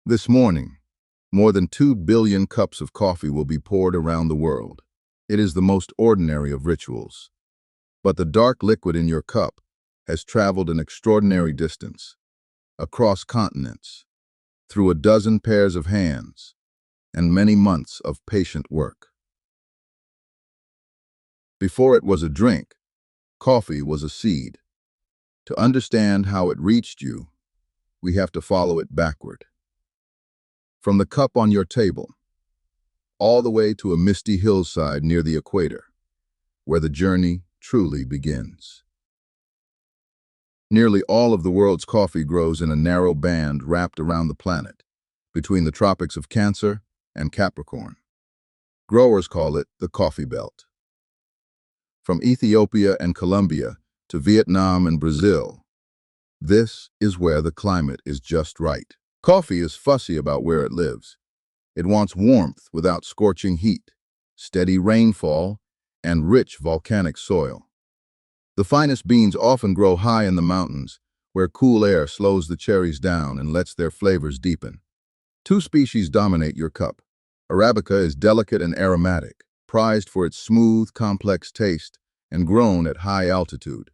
This morning, more than 2 billion cups of coffee will be poured around the world. It is the most ordinary of rituals. But the dark liquid in your cup has traveled an extraordinary distance, across continents, through a dozen pairs of hands, and many months of patient work. Before it was a drink, coffee was a seed. To understand how it reached you, we have to follow it backward. From the cup on your table, all the way to a misty hillside near the equator, where the journey truly begins. Nearly all of the world's coffee grows in a narrow band wrapped around the planet, between the tropics of Cancer and Capricorn. Growers call it the coffee belt. From Ethiopia and Colombia to Vietnam and Brazil, this is where the climate is just right. Coffee is fussy about where it lives. It wants warmth without scorching heat, steady rainfall, and rich volcanic soil. The finest beans often grow high in the mountains, where cool air slows the cherries down and lets their flavors deepen. Two species dominate your cup. Arabica is delicate and aromatic, prized for its smooth, complex taste and grown at high altitude.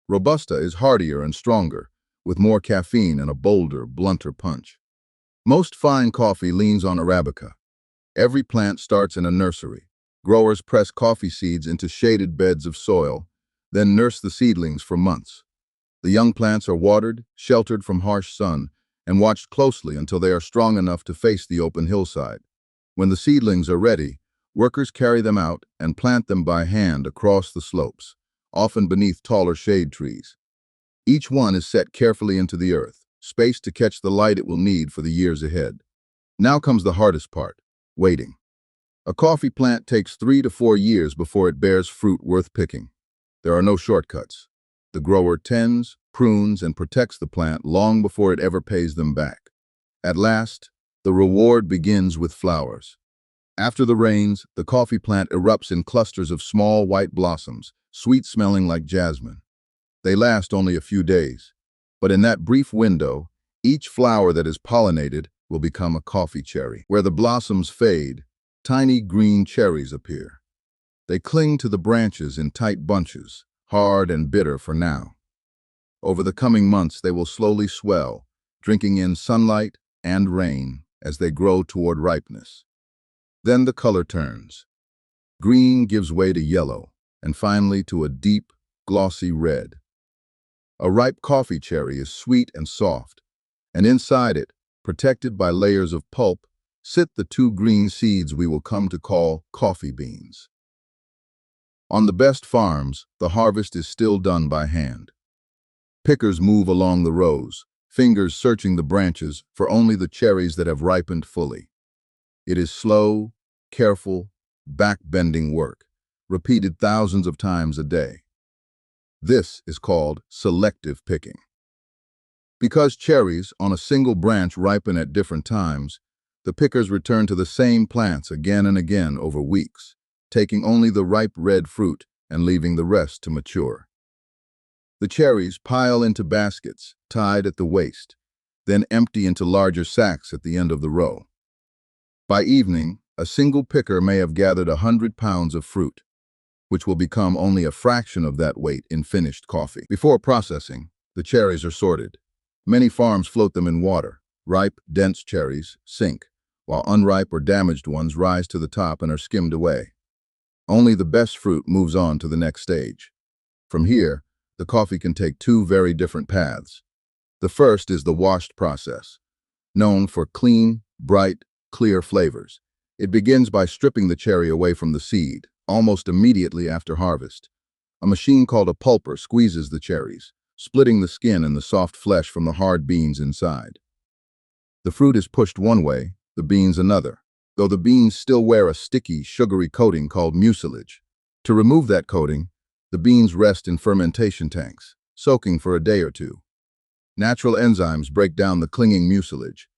Robusta is hardier and stronger, with more caffeine and a bolder, blunter punch. Most fine coffee leans on Arabica. Every plant starts in a nursery. Growers press coffee seeds into shaded beds of soil, then nurse the seedlings for months. The young plants are watered, sheltered from harsh sun, and watched closely until they are strong enough to face the open hillside. When the seedlings are ready, workers carry them out and plant them by hand across the slopes, often beneath taller shade trees. Each one is set carefully into the earth, spaced to catch the light it will need for the years ahead. Now comes the hardest part, waiting. A coffee plant takes 3 to 4 years before it bears fruit worth picking. There are no shortcuts. The grower tends, prunes, and protects the plant long before it ever pays them back. At last, the reward begins with flowers. After the rains, the coffee plant erupts in clusters of small white blossoms, sweet-smelling like jasmine. They last only a few days, but in that brief window, each flower that is pollinated will become a coffee cherry. Where the blossoms fade, tiny green cherries appear. They cling to the branches in tight bunches, hard and bitter for now. Over the coming months, they will slowly swell, drinking in sunlight and rain as they grow toward ripeness. Then the color turns. Green gives way to yellow, and finally to a deep, glossy red. A ripe coffee cherry is sweet and soft, and inside it, protected by layers of pulp, sit the 2 green seeds we will come to call coffee beans. On the best farms, the harvest is still done by hand. Pickers move along the rows, fingers searching the branches for only the cherries that have ripened fully. It is slow, careful, back-bending work, repeated thousands of times a day. This is called selective picking. Because cherries on a single branch ripen at different times, the pickers return to the same plants again and again over weeks, taking only the ripe red fruit and leaving the rest to mature. The cherries pile into baskets, tied at the waist, then empty into larger sacks at the end of the row. By evening, a single picker may have gathered 100 pounds of fruit, which will become only a fraction of that weight in finished coffee. Before processing, the cherries are sorted. Many farms float them in water. Ripe, dense cherries sink, while unripe or damaged ones rise to the top and are skimmed away. Only the best fruit moves on to the next stage. From here, the coffee can take 2 very different paths. The first is the washed process, known for clean, bright, clear flavors. It begins by stripping the cherry away from the seed, almost immediately after harvest. A machine called a pulper squeezes the cherries, splitting the skin and the soft flesh from the hard beans inside. The fruit is pushed one way, the beans another, though the beans still wear a sticky, sugary coating called mucilage. To remove that coating, the beans rest in fermentation tanks, soaking for a day or two. Natural enzymes break down the clinging mucilage.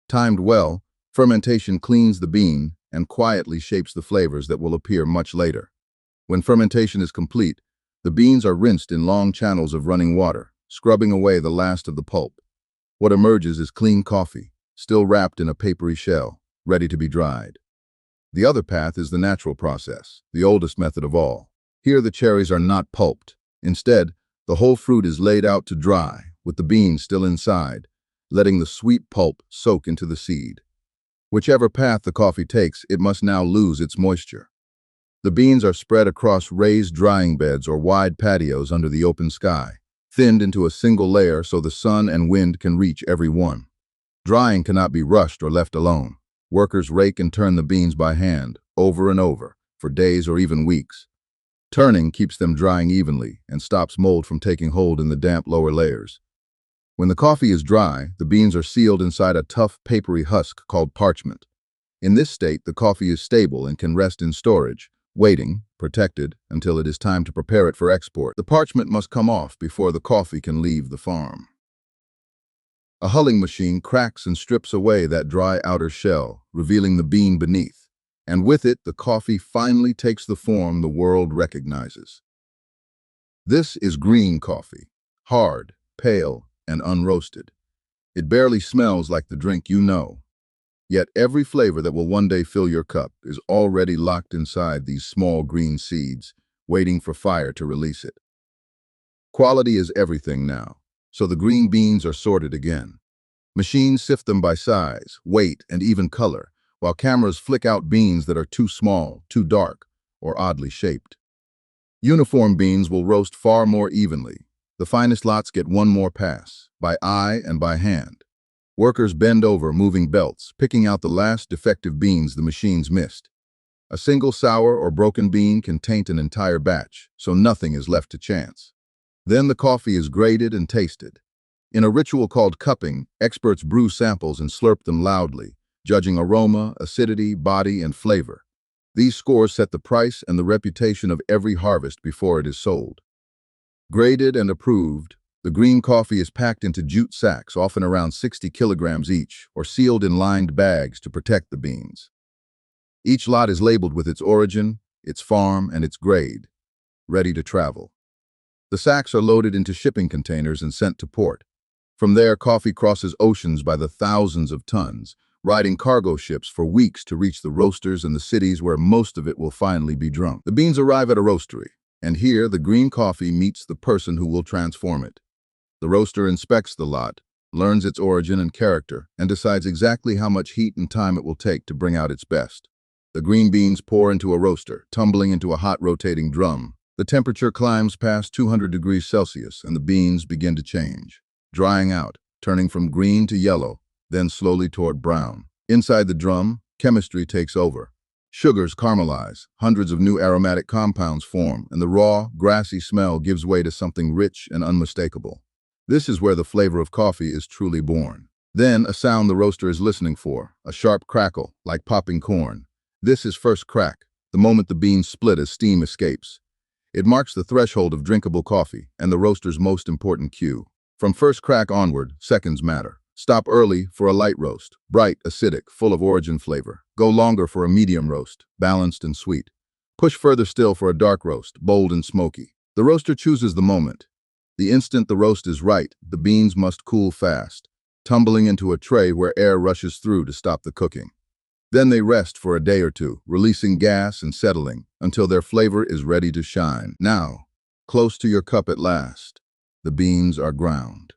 Timed well, fermentation cleans the bean and quietly shapes the flavors that will appear much later. When fermentation is complete, the beans are rinsed in long channels of running water, scrubbing away the last of the pulp. What emerges is clean coffee, still wrapped in a papery shell, ready to be dried. The other path is the natural process, the oldest method of all. Here the cherries are not pulped. Instead, the whole fruit is laid out to dry, with the beans still inside, letting the sweet pulp soak into the seed. Whichever path the coffee takes, it must now lose its moisture. The beans are spread across raised drying beds or wide patios under the open sky, thinned into a single layer so the sun and wind can reach every one. Drying cannot be rushed or left alone. Workers rake and turn the beans by hand, over and over, for days or even weeks. Turning keeps them drying evenly and stops mold from taking hold in the damp lower layers. When the coffee is dry, the beans are sealed inside a tough, papery husk called parchment. In this state, the coffee is stable and can rest in storage, waiting, protected, until it is time to prepare it for export. The parchment must come off before the coffee can leave the farm. A hulling machine cracks and strips away that dry outer shell, revealing the bean beneath, and with it, the coffee finally takes the form the world recognizes. This is green coffee, hard, pale, and unroasted. It barely smells like the drink you know. Yet every flavor that will one day fill your cup is already locked inside these small green seeds, waiting for fire to release it. Quality is everything now, so the green beans are sorted again. Machines sift them by size, weight, and even color, while cameras flick out beans that are too small, too dark, or oddly shaped. Uniform beans will roast far more evenly. The finest lots get one more pass, by eye and by hand. Workers bend over moving belts, picking out the last defective beans the machines missed. A single sour or broken bean can taint an entire batch, so nothing is left to chance. Then the coffee is graded and tasted. In a ritual called cupping, experts brew samples and slurp them loudly, judging aroma, acidity, body, and flavor. These scores set the price and the reputation of every harvest before it is sold. Graded and approved, the green coffee is packed into jute sacks, often around 60 kilograms each, or sealed in lined bags to protect the beans. Each lot is labeled with its origin, its farm, and its grade, ready to travel. The sacks are loaded into shipping containers and sent to port. From there, coffee crosses oceans by the thousands of tons, riding cargo ships for weeks to reach the roasters and the cities where most of it will finally be drunk. The beans arrive at a roastery, and here the green coffee meets the person who will transform it. The roaster inspects the lot, learns its origin and character, and decides exactly how much heat and time it will take to bring out its best. The green beans pour into a roaster, tumbling into a hot rotating drum. The temperature climbs past 200 degrees Celsius, and the beans begin to change, drying out, turning from green to yellow, then slowly toward brown. Inside the drum, chemistry takes over. Sugars caramelize, hundreds of new aromatic compounds form, and the raw, grassy smell gives way to something rich and unmistakable. This is where the flavor of coffee is truly born. Then, a sound the roaster is listening for, a sharp crackle, like popping corn. This is first crack, the moment the beans split as steam escapes. It marks the threshold of drinkable coffee and the roaster's most important cue. From first crack onward, seconds matter. Stop early for a light roast, bright, acidic, full of origin flavor. Go longer for a medium roast, balanced and sweet. Push further still for a dark roast, bold and smoky. The roaster chooses the moment. The instant the roast is right, the beans must cool fast, tumbling into a tray where air rushes through to stop the cooking. Then they rest for a day or two, releasing gas and settling until their flavor is ready to shine. Now, close to your cup at last, the beans are ground.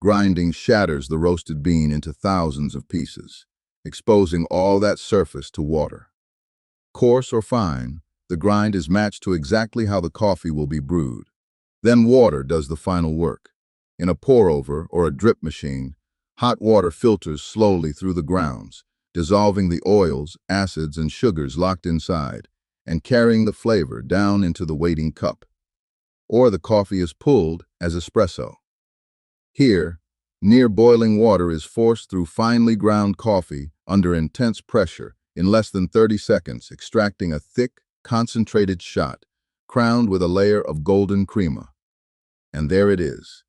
Grinding shatters the roasted bean into thousands of pieces, exposing all that surface to water. Coarse or fine, the grind is matched to exactly how the coffee will be brewed. Then water does the final work. In a pour-over or a drip machine, hot water filters slowly through the grounds, dissolving the oils, acids, and sugars locked inside, and carrying the flavor down into the waiting cup. Or the coffee is pulled as espresso. Here, near boiling water is forced through finely ground coffee under intense pressure in less than 30 seconds, extracting a thick, concentrated shot, crowned with a layer of golden crema. And there it is,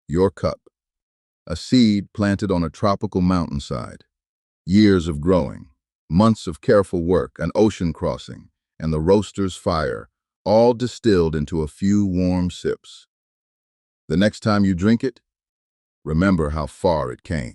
your cup. A seed planted on a tropical mountainside. Years of growing, months of careful work, an ocean crossing, and the roaster's fire, all distilled into a few warm sips. The next time you drink it, remember how far it came.